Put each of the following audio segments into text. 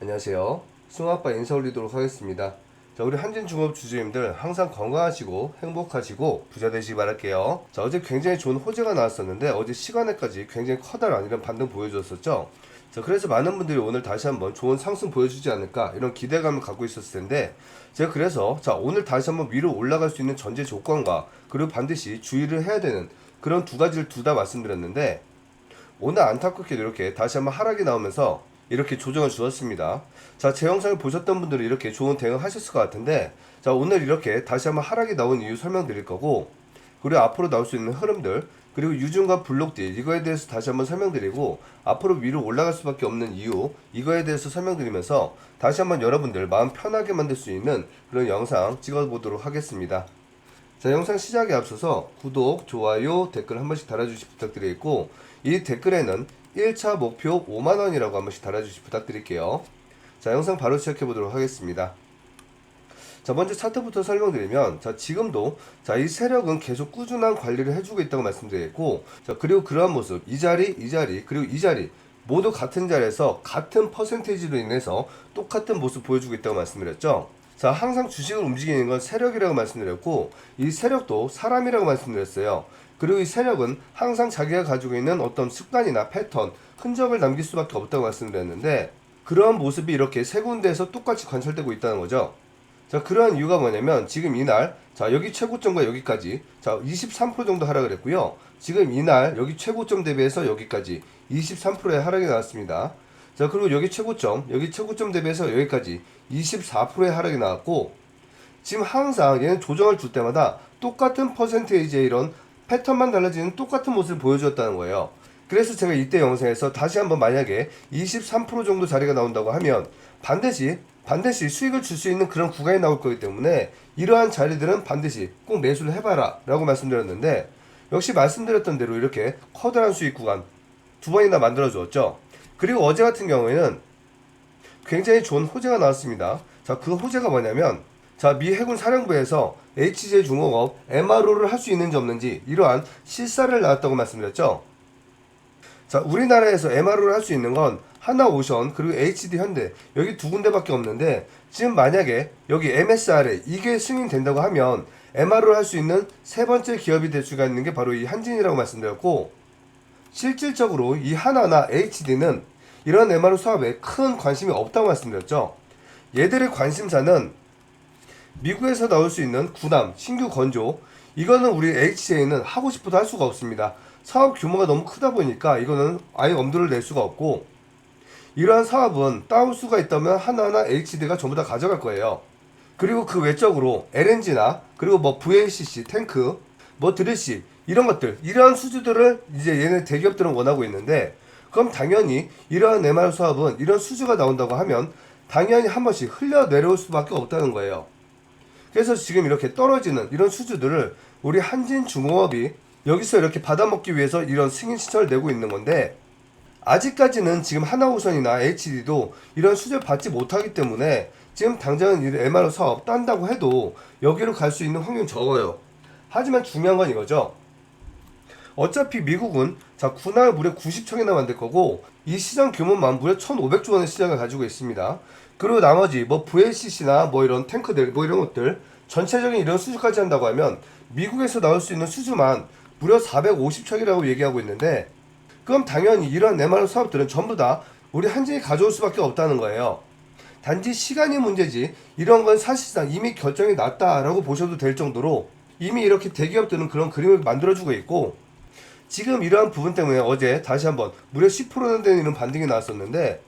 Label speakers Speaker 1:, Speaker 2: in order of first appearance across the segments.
Speaker 1: 안녕하세요. 승아빠 인사 올리도록 하겠습니다. 자, 우리 한진중업 주주님들 항상 건강하시고 행복하시고 부자 되시기 바랄게요. 자, 어제 굉장히 좋은 호재가 나왔었는데 어제 시간에까지 굉장히 커다란 이런 반등 보여줬었죠. 자, 그래서 많은 분들이 오늘 다시 한번 좋은 상승 보여주지 않을까 이런 기대감을 갖고 있었을 텐데 제가 그래서 자, 오늘 다시 한번 위로 올라갈 수 있는 전제 조건과 그리고 반드시 주의를 해야 되는 그런 두 가지를 둘 다 말씀드렸는데 오늘 안타깝게도 이렇게 다시 한번 하락이 나오면서 이렇게 조정을 주었습니다. 자, 제 영상을 보셨던 분들은 이렇게 좋은 대응 하셨을 것 같은데, 자, 오늘 이렇게 다시 한번 하락이 나온 이유 설명드릴 거고, 그리고 앞으로 나올 수 있는 흐름들, 그리고 유증과 블록딜, 이거에 대해서 다시 한번 설명드리고, 앞으로 위로 올라갈 수밖에 없는 이유, 이거에 대해서 설명드리면서 다시 한번 여러분들 마음 편하게 만들 수 있는 그런 영상 찍어보도록 하겠습니다. 자, 영상 시작에 앞서서 구독, 좋아요, 댓글 한 번씩 달아주시 부탁드리겠고, 이 댓글에는 1차 목표 5만원이라고 한 번씩 달아주시 부탁드릴게요. 자, 영상 바로 시작해보도록 하겠습니다. 자, 먼저 차트부터 설명드리면, 자, 지금도, 자, 이 세력은 계속 꾸준한 관리를 해주고 있다고 말씀드렸고, 자, 그리고 그러한 모습, 이 자리, 그리고 이 자리, 모두 같은 자리에서 같은 퍼센테이지로 인해서 똑같은 모습 보여주고 있다고 말씀드렸죠. 자, 항상 주식을 움직이는 건 세력이라고 말씀드렸고, 이 세력도 사람이라고 말씀드렸어요. 그리고 이 세력은 항상 자기가 가지고 있는 어떤 습관이나 패턴, 흔적을 남길 수밖에 없다고 말씀드렸는데, 그러한 모습이 이렇게 세 군데에서 똑같이 관찰되고 있다는 거죠. 자, 그러한 이유가 뭐냐면, 지금 이날, 자, 여기 최고점과 여기까지, 자, 23% 정도 하락을 했고요. 지금 이날, 여기 최고점 대비해서 여기까지 23%의 하락이 나왔습니다. 자, 그리고 여기 최고점 대비해서 여기까지 24%의 하락이 나왔고, 지금 항상 얘는 조정을 줄 때마다 똑같은 퍼센테이지의 이런 패턴만 달라지는 똑같은 모습을 보여주었다는 거예요. 그래서 제가 이때 영상에서 다시 한번 만약에 23% 정도 자리가 나온다고 하면 반드시 수익을 줄 수 있는 그런 구간이 나올 거기 때문에 이러한 자리들은 반드시 꼭 매수를 해봐라 라고 말씀드렸는데, 역시 말씀드렸던 대로 이렇게 커다란 수익 구간 두 번이나 만들어 주었죠. 그리고 어제 같은 경우에는 굉장히 좋은 호재가 나왔습니다. 자, 그 호재가 뭐냐면, 자, 미 해군 사령부에서 HJ중공업 MRO를 할 수 있는지 없는지 이러한 실사를 나왔다고 말씀드렸죠. 자, 우리나라에서 MRO를 할 수 있는 건 하나오션 그리고 HD 현대 여기 두 군데밖에 없는데, 지금 만약에 여기 MSR에 이게 승인된다고 하면 MRO를 할 수 있는 세 번째 기업이 될 수가 있는 게 바로 이 한진이라고 말씀드렸고, 실질적으로 이 하나나 HD는 이런 MRO 사업에 큰 관심이 없다고 말씀드렸죠. 얘들의 관심사는 미국에서 나올 수 있는 구남, 신규 건조, 이거는 우리 HJ는 하고 싶어도 할 수가 없습니다. 사업 규모가 너무 크다 보니까 이거는 아예 엄두를 낼 수가 없고, 이러한 사업은 따올 수가 있다면 하나하나 HD가 전부 다 가져갈 거예요. 그리고 그 외적으로 LNG나 그리고 뭐 VLCC, 탱크, 뭐 드레시 이런 것들, 이러한 수주들을 이제 얘네 대기업들은 원하고 있는데, 그럼 당연히 이러한 MR 사업은 이런 수주가 나온다고 하면 당연히 한 번씩 흘려 내려올 수밖에 없다는 거예요. 그래서 지금 이렇게 떨어지는 이런 수주들을 우리 한진중공업이 여기서 이렇게 받아먹기 위해서 이런 승인 신청을 내고 있는 건데, 아직까지는 지금 하나우선이나 HD도 이런 수주를 받지 못하기 때문에 지금 당장은 이 MRO 사업 딴다고 해도 여기로 갈 수 있는 확률이 적어요. 하지만 중요한 건 이거죠. 어차피 미국은 자, 군함을 무려 90척이나 만들 거고, 이 시장 규모만 무려 1,500조 원의 시장을 가지고 있습니다. 그리고 나머지 뭐 VLCC나 뭐 이런 탱크들 뭐 이런 것들 전체적인 이런 수주까지 한다고 하면 미국에서 나올 수 있는 수주만 무려 450척이라고 얘기하고 있는데, 그럼 당연히 이런 MRO 사업들은 전부 다 우리 한진이 가져올 수밖에 없다는 거예요. 단지 시간이 문제지 이런 건 사실상 이미 결정이 났다라고 보셔도 될 정도로 이미 이렇게 대기업들은 그런 그림을 만들어주고 있고, 지금 이러한 부분 때문에 어제 다시 한번 무려 10%나 되는 이런 반등이 나왔었는데,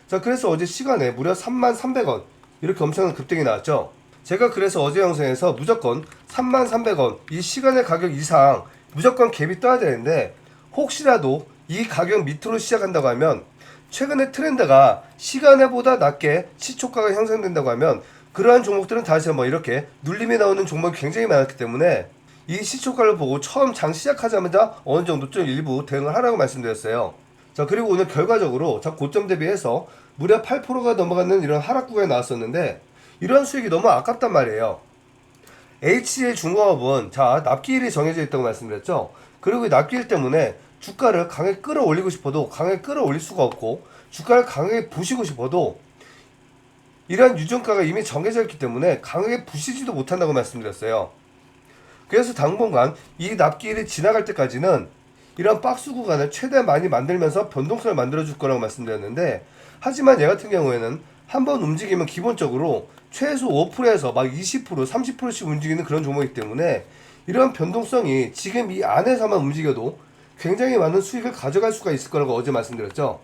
Speaker 1: 자, 그래서 어제 시간에 무려 33,300원 이렇게 엄청난 급등이 나왔죠. 제가 그래서 어제 영상에서 무조건 33,300원 이 시간의 가격 이상 무조건 갭이 떠야 되는데, 혹시라도 이 가격 밑으로 시작한다고 하면 최근의 트렌드가 시간에보다 낮게 시초가가 형성된다고 하면 그러한 종목들은 다시 한번 이렇게 눌림이 나오는 종목이 굉장히 많았기 때문에 이 시초가를 보고 처음 장 시작하자마자 어느 정도 좀 일부 대응을 하라고 말씀드렸어요. 자, 그리고 오늘 결과적으로 자, 고점 대비해서 무려 8%가 넘어가는 이런 하락 구간이 나왔었는데, 이런 수익이 너무 아깝단 말이에요. HJ중공업은 자, 납기일이 정해져 있다고 말씀드렸죠. 그리고 이 납기일 때문에 주가를 강하게 끌어올리고 싶어도 강하게 끌어올릴 수가 없고, 주가를 강하게 부시고 싶어도 이러한 유전가가 이미 정해져 있기 때문에 강하게 부시지도 못한다고 말씀드렸어요. 그래서 당분간 이 납기일이 지나갈 때까지는 이런 박스 구간을 최대한 많이 만들면서 변동성을 만들어줄 거라고 말씀드렸는데, 하지만 얘 같은 경우에는 한번 움직이면 기본적으로 최소 5%에서 막 20%, 30%씩 움직이는 그런 종목이기 때문에 이런 변동성이 지금 이 안에서만 움직여도 굉장히 많은 수익을 가져갈 수가 있을 거라고 어제 말씀드렸죠.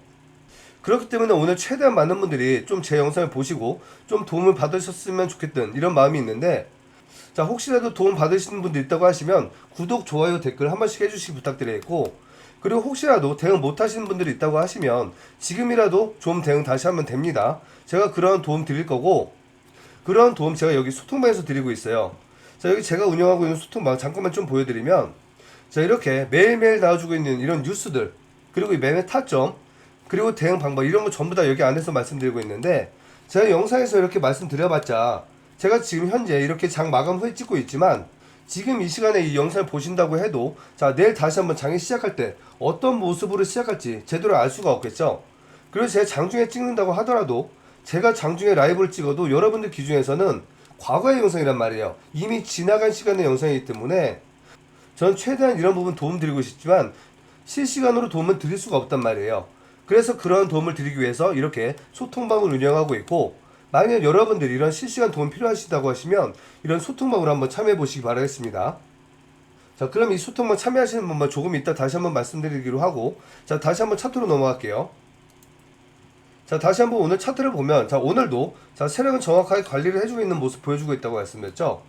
Speaker 1: 그렇기 때문에 오늘 최대한 많은 분들이 좀 제 영상을 보시고 좀 도움을 받으셨으면 좋겠던 이런 마음이 있는데, 자, 혹시라도 도움 받으시는 분들 있다고 하시면 구독, 좋아요, 댓글 한 번씩 해주시기 부탁드리겠고, 그리고 혹시라도 대응 못 하시는 분들이 있다고 하시면 지금이라도 좀 대응 다시 하면 됩니다. 제가 그런 도움 드릴 거고, 그런 도움 제가 여기 소통방에서 드리고 있어요. 자, 여기 제가 운영하고 있는 소통방 잠깐만 좀 보여드리면, 자, 이렇게 매일매일 나와주고 있는 이런 뉴스들, 그리고 이 매매 타점, 그리고 대응 방법, 이런 거 전부 다 여기 안에서 말씀드리고 있는데, 제가 영상에서 이렇게 말씀드려봤자 제가 지금 현재 이렇게 장 마감 후에 찍고 있지만, 지금 이 시간에 이 영상을 보신다고 해도 자, 내일 다시 한번 장이 시작할 때 어떤 모습으로 시작할지 제대로 알 수가 없겠죠. 그리고 제가 장중에 찍는다고 하더라도, 제가 장중에 라이브를 찍어도 여러분들 기준에서는 과거의 영상이란 말이에요. 이미 지나간 시간의 영상이기 때문에 저는 최대한 이런 부분 도움 드리고 싶지만 실시간으로 도움을 드릴 수가 없단 말이에요. 그래서 그런 도움을 드리기 위해서 이렇게 소통방을 운영하고 있고, 만약 여러분들이 이런 실시간 도움 필요하시다고 하시면 이런 소통방으로 한번 참여해 보시기 바라겠습니다. 자, 그럼 이 소통방 참여하시는 분만 조금 이따 다시 한번 말씀드리기로 하고, 자, 다시 한번 차트로 넘어갈게요. 자, 다시 한번 오늘 차트를 보면, 자, 오늘도 자, 세력은 정확하게 관리를 해주고 있는 모습 보여주고 있다고 말씀드렸죠.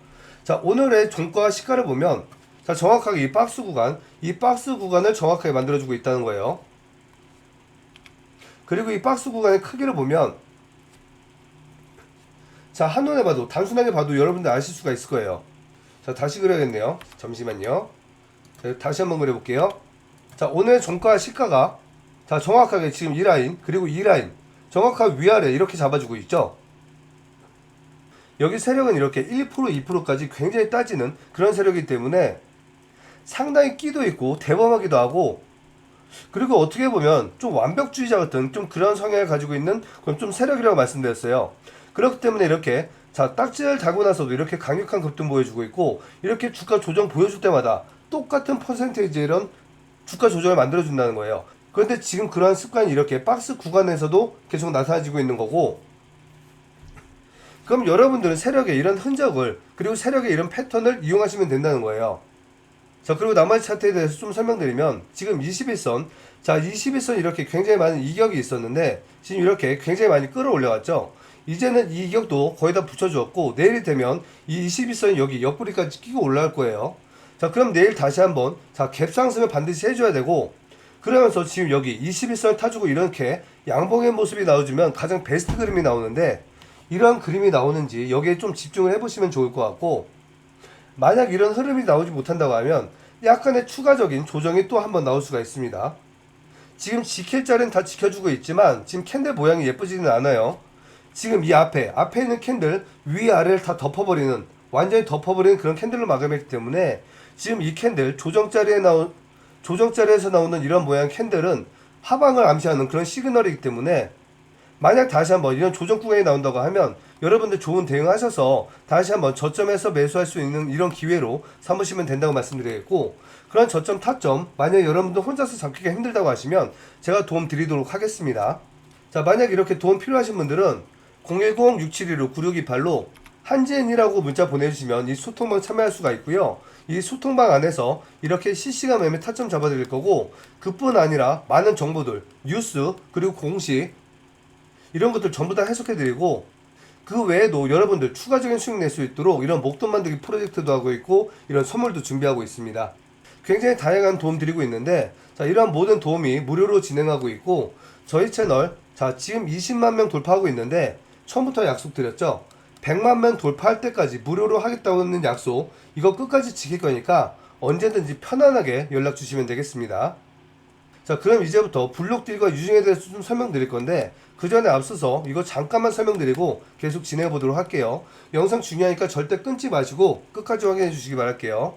Speaker 1: 자, 오늘의 종가와 시가를 보면, 자, 정확하게 이 박스 구간을 정확하게 만들어주고 있다는 거예요. 그리고 이 박스 구간의 크기를 보면, 자, 한눈에 봐도, 단순하게 봐도 여러분들 아실 수가 있을 거예요. 자, 다시 그려야겠네요. 잠시만요. 자, 다시 한번 그려볼게요. 자, 오늘 종가와 시가가 자, 정확하게 지금 이 라인, 그리고 이 라인 정확하게 위아래 이렇게 잡아주고 있죠. 여기 세력은 이렇게 1%, 2%까지 굉장히 따지는 그런 세력이기 때문에 상당히 끼도 있고 대범하기도 하고, 그리고 어떻게 보면 좀 완벽주의자 같은 좀 그런 성향을 가지고 있는 그런 좀 세력이라고 말씀드렸어요. 그렇기 때문에 이렇게 자, 딱지를 달고 나서도 이렇게 강력한 급등 보여주고 있고, 이렇게 주가 조정 보여줄 때마다 똑같은 퍼센테이지 이런 주가 조정을 만들어준다는 거예요. 그런데 지금 그러한 습관이 이렇게 박스 구간에서도 계속 나타나지고 있는 거고, 그럼 여러분들은 세력의 이런 흔적을, 그리고 세력의 이런 패턴을 이용하시면 된다는 거예요. 자, 그리고 나머지 차트에 대해서 좀 설명드리면, 지금 21선, 자, 21선 이렇게 굉장히 많은 이격이 있었는데 지금 이렇게 굉장히 많이 끌어올려왔죠. 이제는 이 이격도 거의 다 붙여주었고, 내일이 되면 이 21선이 여기 옆구리까지 끼고 올라갈 거예요. 자, 그럼 내일 다시 한번 자, 갭 상승을 반드시 해줘야 되고, 그러면서 지금 여기 21선 타주고 이렇게 양봉의 모습이 나와주면 가장 베스트 그림이 나오는데, 이러한 그림이 나오는지 여기에 좀 집중을 해보시면 좋을 것 같고, 만약 이런 흐름이 나오지 못한다고 하면 약간의 추가적인 조정이 또 한번 나올 수가 있습니다. 지금 지킬 자리는 다 지켜주고 있지만 지금 캔들 모양이 예쁘지는 않아요. 지금 이 앞에 있는 캔들 위아래를 다 덮어버리는, 완전히 덮어버리는 그런 캔들로 마감했기 때문에 지금 이 캔들 조정자리에서 나오는 이런 모양 캔들은 하방을 암시하는 그런 시그널이기 때문에, 만약 다시 한번 이런 조정 구간이 나온다고 하면 여러분들 좋은 대응하셔서 다시 한번 저점에서 매수할 수 있는 이런 기회로 삼으시면 된다고 말씀드리겠고, 그런 저점 타점 만약 여러분들 혼자서 잡기가 힘들다고 하시면 제가 도움 드리도록 하겠습니다. 자, 만약 이렇게 도움 필요하신 분들은 010-6715-9628로 한지엔이라고 문자 보내주시면 이 소통방 참여할 수가 있고요. 이 소통방 안에서 이렇게 실시간 매매 타점 잡아드릴 거고, 그뿐 아니라 많은 정보들, 뉴스, 그리고 공시 이런 것들 전부 다 해석해드리고, 그 외에도 여러분들 추가적인 수익 낼 수 있도록 이런 목돈 만들기 프로젝트도 하고 있고, 이런 선물도 준비하고 있습니다. 굉장히 다양한 도움 드리고 있는데, 자, 이러한 모든 도움이 무료로 진행하고 있고, 저희 채널 자, 지금 20만 명 돌파하고 있는데 처음부터 약속드렸죠. 100만 명 돌파할 때까지 무료로 하겠다고 하는 약속, 이거 끝까지 지킬 거니까 언제든지 편안하게 연락 주시면 되겠습니다. 자, 그럼 이제부터 블록딜과 유증에 대해서 좀 설명드릴 건데, 그 전에 앞서서 이거 잠깐만 설명드리고 계속 진행해 보도록 할게요. 영상 중요하니까 절대 끊지 마시고 끝까지 확인해 주시기 바랄게요.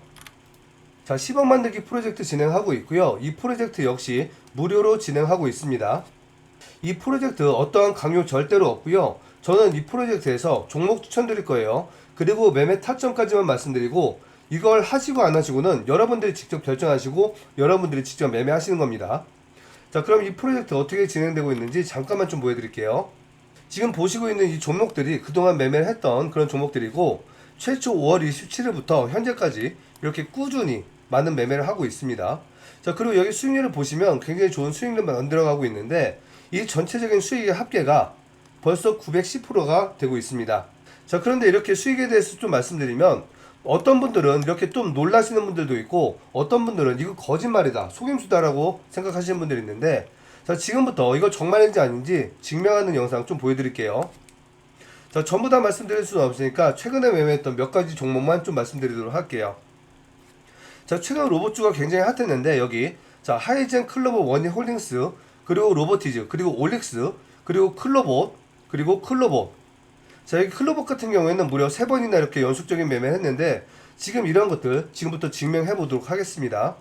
Speaker 1: 자, 10억 만들기 프로젝트 진행하고 있고요. 이 프로젝트 역시 무료로 진행하고 있습니다. 이 프로젝트 어떠한 강요 절대로 없고요. 저는 이 프로젝트에서 종목 추천드릴 거예요. 그리고 매매 타점까지만 말씀드리고 이걸 하시고 안 하시고는 여러분들이 직접 결정하시고 여러분들이 직접 매매하시는 겁니다. 자, 그럼 이 프로젝트 어떻게 진행되고 있는지 잠깐만 좀 보여드릴게요. 지금 보시고 있는 이 종목들이 그동안 매매를 했던 그런 종목들이고 최초 5월 27일부터 현재까지 이렇게 꾸준히 많은 매매를 하고 있습니다. 자, 그리고 여기 수익률을 보시면 굉장히 좋은 수익률 만들어가고 있는데 이 전체적인 수익의 합계가 벌써 910%가 되고 있습니다. 자, 그런데 이렇게 수익에 대해서 좀 말씀드리면 어떤 분들은 이렇게 좀 놀라시는 분들도 있고 어떤 분들은 이거 거짓말이다, 속임수다라고 생각하시는 분들이 있는데 자, 지금부터 이거 정말인지 아닌지 증명하는 영상 좀 보여드릴게요. 자, 전부 다 말씀드릴 수는 없으니까 최근에 매매했던 몇 가지 종목만 좀 말씀드리도록 할게요. 자, 최근 로봇주가 굉장히 핫했는데 여기 자, 하이젠, 클로버, 원희홀딩스, 그리고 로보티즈, 그리고 올릭스, 그리고 클로봇, 그리고 클로봇. 자, 여기 클로봇 같은 경우에는 무려 3번이나 이렇게 연속적인 매매를 했는데 지금 이런 것들 지금부터 증명해 보도록 하겠습니다.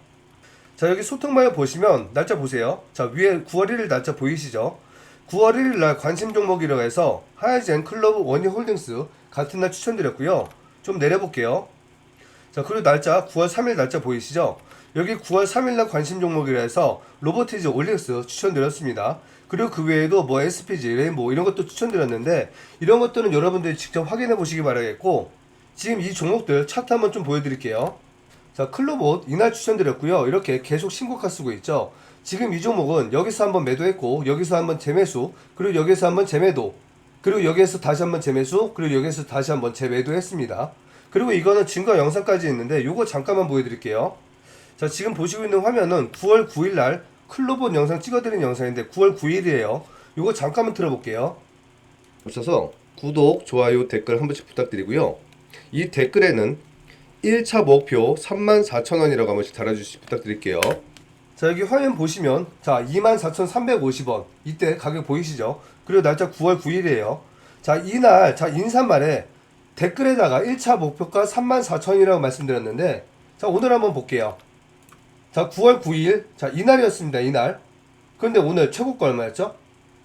Speaker 1: 자, 여기 소통방에 보시면 날짜 보세요. 자, 위에 9월 1일 날짜 보이시죠? 9월 1일 날 관심 종목이라고 해서 하이젠, 클로버, 원희홀딩스 같은 날 추천드렸고요. 좀 내려볼게요. 자, 그리고 날짜 9월 3일 날짜 보이시죠? 여기 9월 3일 날 관심 종목이라 해서 로보티즈, 올릭스 추천드렸습니다. 그리고 그 외에도 뭐 SPG, 레인보우 이런 것도 추천드렸는데 이런 것들은 여러분들이 직접 확인해 보시기 바라겠고 지금 이 종목들 차트 한번 좀 보여드릴게요. 자, 클로봇 이날 추천드렸고요. 이렇게 계속 신고가 쓰고 있죠. 지금 이 종목은 여기서 한번 매도했고 여기서 한번 재매수, 그리고 여기서 한번 재매도, 그리고 여기에서 다시 한번 재매수, 그리고 여기에서 다시 한번 재매도 했습니다. 그리고 이거는 증거 영상까지 있는데 요거 잠깐만 보여드릴게요. 자, 지금 보시고 있는 화면은 9월 9일 날 클로봇 영상 찍어드린 영상인데 9월 9일이에요. 요거 잠깐만 틀어볼게요. 오셔서 구독, 좋아요, 댓글 한 번씩 부탁드리고요. 이 댓글에는 1차 목표 34,000원이라고 한 번씩 달아주시 부탁드릴게요. 자, 여기 화면 보시면 자, 24,350원 이때 가격 보이시죠? 그리고 날짜 9월 9일이에요. 자, 이날 자, 인사말에 댓글에다가 1차 목표가 34,000원이라고 말씀드렸는데 자, 오늘 한번 볼게요. 자, 9월 9일 자, 이날이었습니다. 이날. 그런데 오늘 최고가 얼마였죠?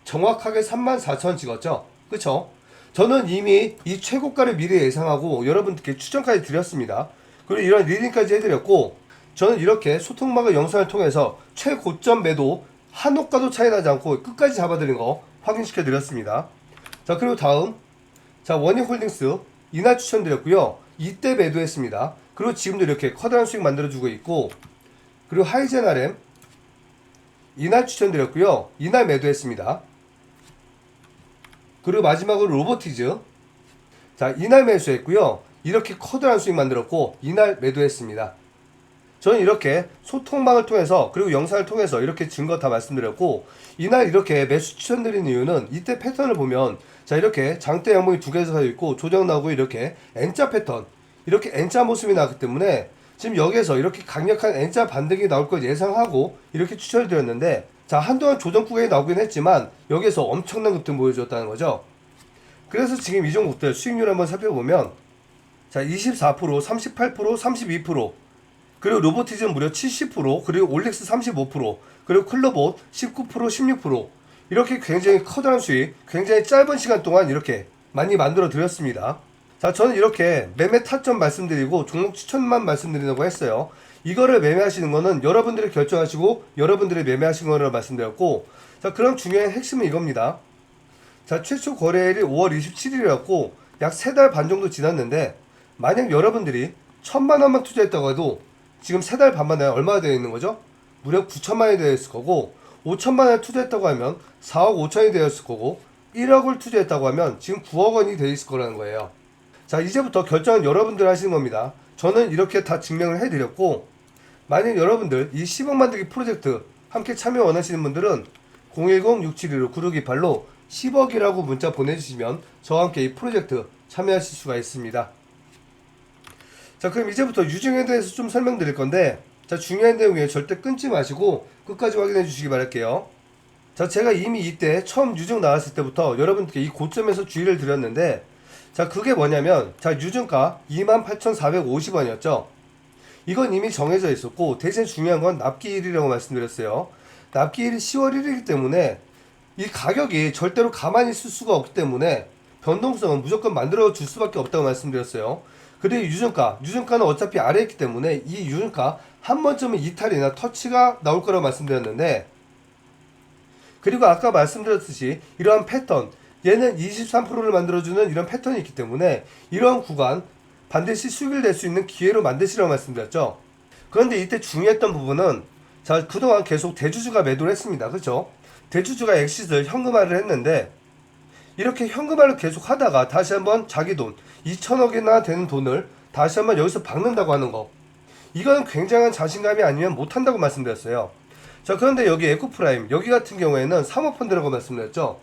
Speaker 1: 정확하게 34,000원 찍었죠? 그쵸? 저는 이미 이 최고가를 미리 예상하고 여러분들께 추천까지 드렸습니다. 그리고 이런 리딩까지 해드렸고 저는 이렇게 소통방의 영상을 통해서 최고점 매도 한 호가도 차이 나지 않고 끝까지 잡아드린 거 확인시켜 드렸습니다. 자, 그리고 다음 자, 원희홀딩스 이날 추천드렸고요. 이때 매도했습니다. 그리고 지금도 이렇게 커다란 수익 만들어주고 있고 그리고 하이젠 RM 이날 추천드렸고요. 이날 매도했습니다. 그리고 마지막으로 로보티즈 자, 이날 매수했고요. 이렇게 커다란 수익 만들었고 이날 매도했습니다. 저는 이렇게 소통방을 통해서 그리고 영상을 통해서 이렇게 증거 다 말씀드렸고 이날 이렇게 매수 추천드린 이유는 이때 패턴을 보면 자, 이렇게 장대 양봉이 두 개에서 있고 조정 나오고 이렇게 N자 패턴 이렇게 N자 모습이 나왔기 때문에 지금 여기에서 이렇게 강력한 N자 반등이 나올 걸 예상하고 이렇게 추천을 드렸는데 자, 한동안 조정 구간이 나오긴 했지만 여기에서 엄청난 급등 보여줬다는 거죠. 그래서 지금 이 종목들 수익률 한번 살펴보면 자, 24%, 38%, 32%, 그리고 로보티즈는 무려 70%, 그리고 올릭스 35%, 그리고 클로봇 19%, 16% 이렇게 굉장히 커다란 수익, 굉장히 짧은 시간 동안 이렇게 많이 만들어 드렸습니다. 자, 저는 이렇게 매매 타점 말씀드리고 종목 추천만 말씀드린다고 했어요. 이거를 매매하시는 거는 여러분들이 결정하시고 여러분들이 매매하신 거라고 말씀드렸고 자, 그럼 중요한 핵심은 이겁니다. 자, 최초 거래일이 5월 27일이었고 약 3달 반 정도 지났는데 만약 여러분들이 1,000만 원만 투자했다고 해도 지금 3달 반 만에 얼마가 되어 있는 거죠? 무려 9천만 원이 되어 있을 거고 5천만 원을 투자했다고 하면 4억 5천이 되어 있을 거고 1억을 투자했다고 하면 지금 9억 원이 되어 있을 거라는 거예요. 자, 이제부터 결정은 여러분들 하시는 겁니다. 저는 이렇게 다 증명을 해드렸고 만약 여러분들 이 10억 만들기 프로젝트 함께 참여 원하시는 분들은 010-671-9628로 10억이라고 문자 보내주시면 저와 함께 이 프로젝트 참여하실 수가 있습니다. 자, 그럼 이제부터 유증에 대해서 좀 설명드릴 건데 자, 중요한 내용이에요. 절대 끊지 마시고 끝까지 확인해 주시기 바랄게요. 자, 제가 이미 이때 처음 유증 나왔을 때부터 여러분께 이 고점에서 주의를 드렸는데 자, 그게 뭐냐면 자, 유증가 28,450원이었죠. 이건 이미 정해져 있었고 대신 중요한 건 납기일이라고 말씀드렸어요. 납기일이 10월 1일이기 때문에 이 가격이 절대로 가만히 있을 수가 없기 때문에 변동성은 무조건 만들어 줄 수밖에 없다고 말씀드렸어요. 그리고 유증가는 어차피 아래에 있기 때문에 이 유증가 한 번쯤은 이탈이나 터치가 나올 거라고 말씀드렸는데, 그리고 아까 말씀드렸듯이 이러한 패턴, 얘는 23%를 만들어주는 이런 패턴이 있기 때문에 이러한 구간 반드시 수익을 낼 수 있는 기회로 만드시라고 말씀드렸죠. 그런데 이때 중요했던 부분은, 자, 그동안 계속 대주주가 매도를 했습니다. 그렇죠? 대주주가 엑시트를 현금화를 했는데, 이렇게 현금화를 계속 하다가 다시 한번 자기 돈 2천억이나 되는 돈을 다시 한번 여기서 박는다고 하는 거, 이거는 굉장한 자신감이 아니면 못한다고 말씀드렸어요. 자, 그런데 여기 에코프라임, 여기 같은 경우에는 사모펀드라고 말씀드렸죠.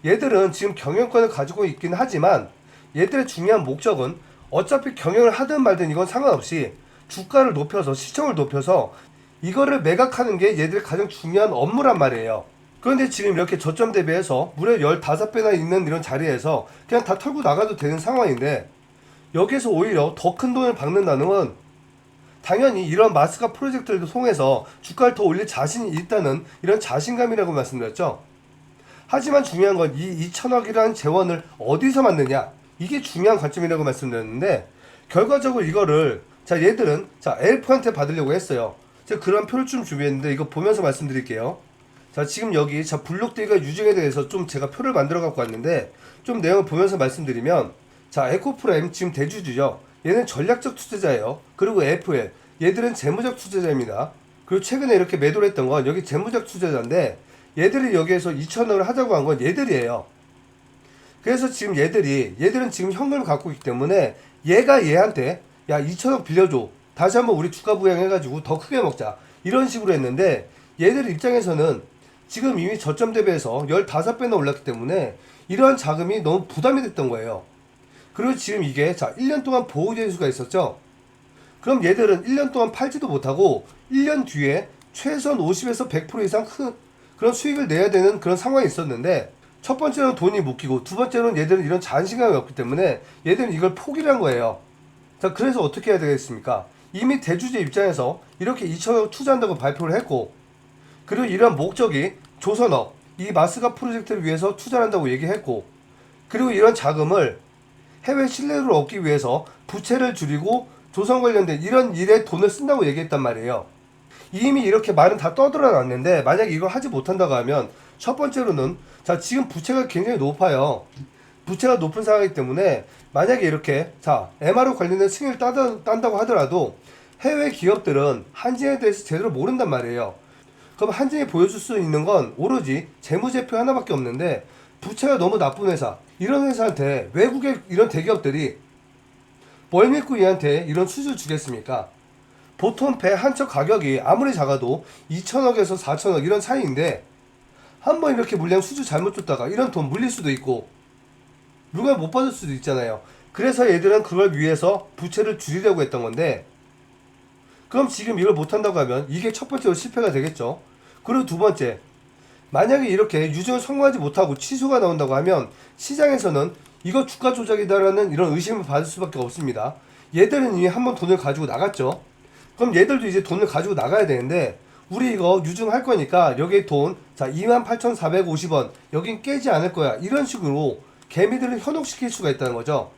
Speaker 1: 얘들은 지금 경영권을 가지고 있긴 하지만 얘들의 중요한 목적은 어차피 경영을 하든 말든 이건 상관없이 주가를 높여서, 시청을 높여서 이거를 매각하는 게 얘들의 가장 중요한 업무란 말이에요. 그런데 지금 이렇게 저점 대비해서 무려 15배나 있는 이런 자리에서 그냥 다 털고 나가도 되는 상황인데, 여기에서 오히려 더 큰 돈을 박는다는 건 당연히 이런 마스가 프로젝트를 통해서 주가를 더 올릴 자신이 있다는 이런 자신감이라고 말씀드렸죠. 하지만 중요한 건 이 2천억이라는 재원을 어디서 만드냐, 이게 중요한 관점이라고 말씀드렸는데, 결과적으로 이거를, 자, 얘들은 자 엘프한테 받으려고 했어요. 제가 그런 표를 좀 준비했는데 이거 보면서 말씀드릴게요. 자, 지금 여기 자 블록데이가 유증에 대해서 좀 제가 표를 만들어 갖고 왔는데, 좀 내용을 보면서 말씀드리면, 자, 에코프라임 지금 대주주죠. 얘는 전략적 투자자예요. 그리고 FL, 얘들은 재무적 투자자입니다. 그리고 최근에 이렇게 매도를 했던 건 여기 재무적 투자자인데, 얘들이 여기에서 2천억을 하자고 한 건 얘들이에요. 그래서 지금 얘들은 지금 현금을 갖고 있기 때문에 얘가 얘한테 야 2천억 빌려줘, 다시 한번 우리 주가 부양해가지고 더 크게 먹자, 이런 식으로 했는데, 얘들 입장에서는 지금 이미 저점 대비해서 15배나 올랐기 때문에 이러한 자금이 너무 부담이 됐던 거예요. 그리고 지금 이게 자 1년 동안 보호재수가 있었죠. 그럼 얘들은 1년 동안 팔지도 못하고 1년 뒤에 최소한 50에서 100% 이상 큰 그런 수익을 내야 되는 그런 상황이 있었는데, 첫 번째로는 돈이 묶이고 두 번째로는 얘들은 이런 자신감이 없기 때문에 얘들은 이걸 포기를 한 거예요. 자, 그래서 어떻게 해야 되겠습니까? 이미 대주주 입장에서 이렇게 2천억 투자한다고 발표를 했고, 그리고 이러한 목적이 조선업, 이 마스가 프로젝트를 위해서 투자를 한다고 얘기했고, 그리고 이런 자금을 해외 신뢰를 얻기 위해서 부채를 줄이고 조선 관련된 이런 일에 돈을 쓴다고 얘기했단 말이에요. 이미 이렇게 말은 다 떠들어 놨는데, 만약에 이걸 하지 못한다고 하면, 첫 번째로는 자 지금 부채가 굉장히 높아요. 부채가 높은 상황이기 때문에 만약에 이렇게 자 MRO 관련된 승인을 딴다고 하더라도 해외 기업들은 한진에 대해서 제대로 모른단 말이에요. 그럼 한진이 보여줄 수 있는 건 오로지 재무제표 하나밖에 없는데, 부채가 너무 나쁜 회사, 이런 회사한테 외국의 이런 대기업들이 뭘 믿고 얘한테 이런 수주를 주겠습니까? 보통 배 한 척 가격이 아무리 작아도 2천억에서 4천억 이런 사이인데, 한번 이렇게 물량 수주 잘못 줬다가 이런 돈 물릴 수도 있고 물건을 못 받을 수도 있잖아요. 그래서 얘들은 그걸 위해서 부채를 줄이려고 했던 건데, 그럼 지금 이걸 못한다고 하면 이게 첫 번째로 실패가 되겠죠. 그리고 두 번째, 만약에 이렇게 유증을 성공하지 못하고 취소가 나온다고 하면 시장에서는 이거 주가 조작이다라는 이런 의심을 받을 수밖에 없습니다. 얘들은 이미 한번 돈을 가지고 나갔죠. 그럼 얘들도 이제 돈을 가지고 나가야 되는데, 우리 이거 유증할 거니까 여기에 돈, 자 28,450원 여긴 깨지 않을 거야, 이런 식으로 개미들을 현혹시킬 수가 있다는 거죠.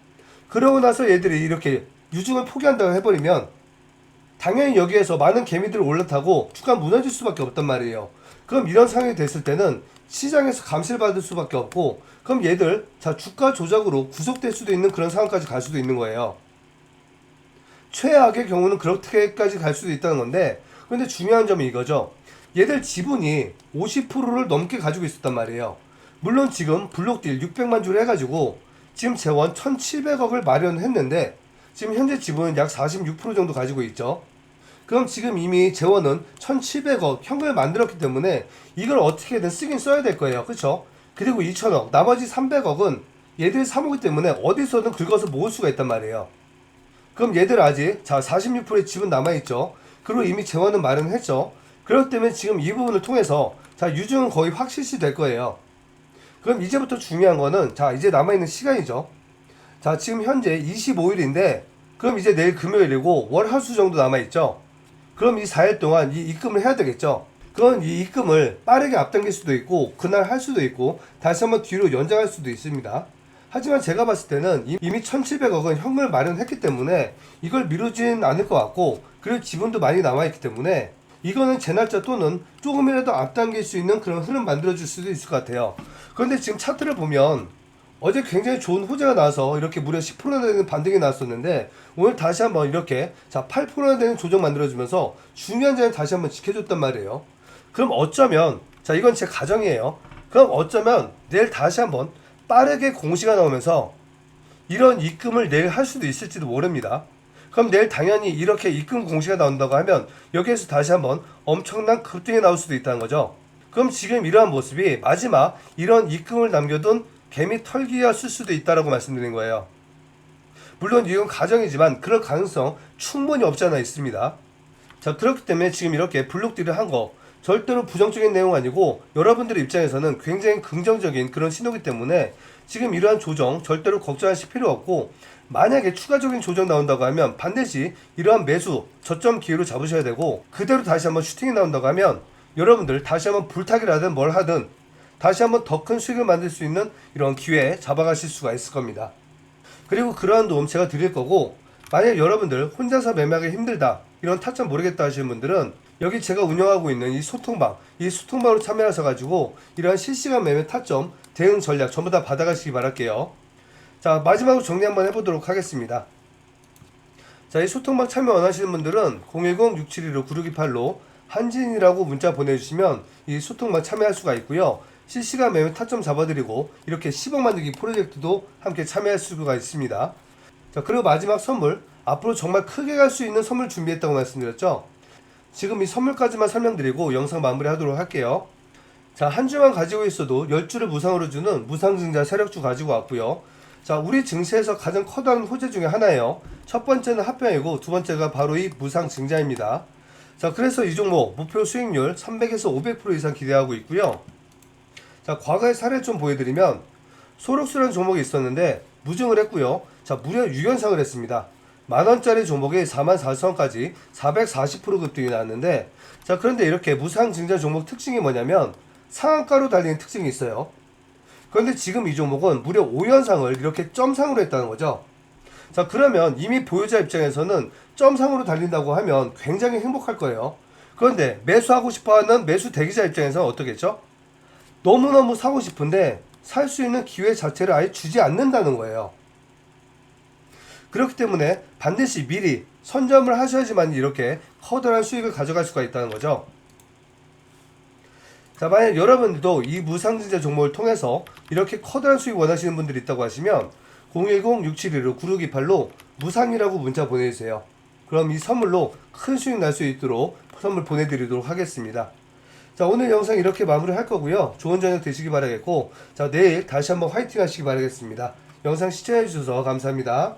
Speaker 1: 그러고 나서 얘들이 이렇게 유증을 포기한다고 해버리면 당연히 여기에서 많은 개미들을 올라타고 주가 무너질 수밖에 없단 말이에요. 그럼 이런 상황이 됐을 때는 시장에서 감시를 받을 수밖에 없고, 그럼 얘들 자 주가 조작으로 구속될 수도 있는 그런 상황까지 갈 수도 있는 거예요. 최악의 경우는 그렇게까지 갈 수도 있다는 건데, 근데 중요한 점이 이거죠. 얘들 지분이 50%를 넘게 가지고 있었단 말이에요. 물론 지금 블록딜 600만 주를 해가지고 지금 재원 1700억을 마련했는데, 지금 현재 지분은 약 46% 정도 가지고 있죠. 그럼 지금 이미 재원은 1700억 현금을 만들었기 때문에 이걸 어떻게든 쓰긴 써야 될 거예요. 그쵸? 그리고 2000억, 나머지 300억은 얘들이 사모기 때문에 어디서든 긁어서 모을 수가 있단 말이에요. 그럼 얘들 아직 자 46%의 지분 남아있죠. 그리고 이미 재원은 마련했죠. 그렇기 때문에 지금 이 부분을 통해서 자 유증은 거의 확실시 될 거예요. 그럼 이제부터 중요한 거는 자 이제 남아있는 시간이죠. 자 지금 현재 25일인데 그럼 이제 내일 금요일이고 월, 화, 수 정도 남아있죠. 그럼 이 4일 동안 이 입금을 해야 되겠죠. 그건 이 입금을 빠르게 앞당길 수도 있고 그날 할 수도 있고 다시 한번 뒤로 연장할 수도 있습니다. 하지만 제가 봤을 때는 이미 1700억은 현금을 마련했기 때문에 이걸 미루진 않을 것 같고, 그리고 지분도 많이 남아있기 때문에 이거는 재날짜 또는 조금이라도 앞당길 수 있는 그런 흐름 만들어줄 수도 있을 것 같아요. 그런데 지금 차트를 보면 어제 굉장히 좋은 호재가 나와서 이렇게 무려 10%나 되는 반등이 나왔었는데, 오늘 다시 한번 이렇게 8%나 되는 조정 만들어주면서 중요한 자리를 다시 한번 지켜줬단 말이에요. 그럼 어쩌면, 이건 제 가정이에요. 그럼 어쩌면 내일 다시 한번 빠르게 공시가 나오면서 이런 입금을 내일 할 수도 있을지도 모릅니다. 그럼 내일 당연히 이렇게 입금 공시가 나온다고 하면 여기에서 다시 한번 엄청난 급등이 나올 수도 있다는 거죠. 그럼 지금 이러한 모습이 마지막 이런 입금을 남겨둔 개미 털기였을 수도 있다라고 말씀드린 거예요. 물론 이건 가정이지만 그럴 가능성 충분히 없지 않아 있습니다. 그렇기 때문에 지금 이렇게 블록딜을 한 거 절대로 부정적인 내용 아니고 여러분들의 입장에서는 굉장히 긍정적인 그런 신호기 때문에 지금 이러한 조정 절대로 걱정하실 필요 없고, 만약에 추가적인 조정 나온다고 하면 반드시 이러한 매수 저점 기회로 잡으셔야 되고, 그대로 다시 한번 슈팅이 나온다고 하면 여러분들 다시 한번 불타기를 하든 뭘 하든 다시 한번 더 큰 수익을 만들 수 있는 이런 기회에 잡아가실 수가 있을 겁니다. 그리고 그러한 도움 제가 드릴 거고, 만약 여러분들 혼자서 매매하기 힘들다, 이런 타점 모르겠다 하시는 분들은 여기 제가 운영하고 있는 이 소통방으로 참여하셔가지고 이러한 실시간 매매 타점 대응 전략 전부 다 받아가시기 바랄게요. 마지막으로 정리 한번 해보도록 하겠습니다. 이 소통방 참여 원하시는 분들은 010-671-9628로 한진이라고 문자 보내주시면 이 소통방 참여할 수가 있고요. 실시간 매매 타점 잡아드리고 이렇게 10억 만들기 프로젝트도 함께 참여할 수가 있습니다. 그리고 마지막 선물, 앞으로 정말 크게 갈 수 있는 선물 준비했다고 말씀드렸죠. 지금 이 선물까지만 설명드리고 영상 마무리하도록 할게요. 한 주만 가지고 있어도 10주를 무상으로 주는 무상증자 세력주 가지고 왔고요. 우리 증시에서 가장 커다란 호재 중에 하나예요. 첫 번째는 합병이고 두 번째가 바로 이 무상증자입니다. 그래서 이 종목 목표 수익률 300에서 500% 이상 기대하고 있고요. 과거의 사례를 좀 보여드리면 소록수라는 종목이 있었는데 무증을 했고요. 무려 6연상을 했습니다. 만원짜리 종목이 44,000원까지 440% 급등이 나왔는데, 그런데 이렇게 무상증자 종목 특징이 뭐냐면 상한가로 달리는 특징이 있어요. 그런데 지금 이 종목은 무려 5연상을 이렇게 점상으로 했다는 거죠. 그러면 이미 보유자 입장에서는 점상으로 달린다고 하면 굉장히 행복할 거예요. 그런데 매수하고 싶어하는 매수 대기자 입장에서는 어떻겠죠? 너무너무 사고 싶은데 살 수 있는 기회 자체를 아예 주지 않는다는 거예요. 그렇기 때문에 반드시 미리 선점을 하셔야지만 이렇게 커다란 수익을 가져갈 수가 있다는 거죠. 만약 여러분들도 이 무상증자 종목을 통해서 이렇게 커다란 수익 원하시는 분들이 있다고 하시면 010-671-9628로 무상이라고 문자 보내주세요. 그럼 이 선물로 큰 수익 날 수 있도록 선물 보내드리도록 하겠습니다. 오늘 영상 이렇게 마무리 할 거고요. 좋은 저녁 되시기 바라겠고, 내일 다시 한번 화이팅 하시기 바라겠습니다. 영상 시청해주셔서 감사합니다.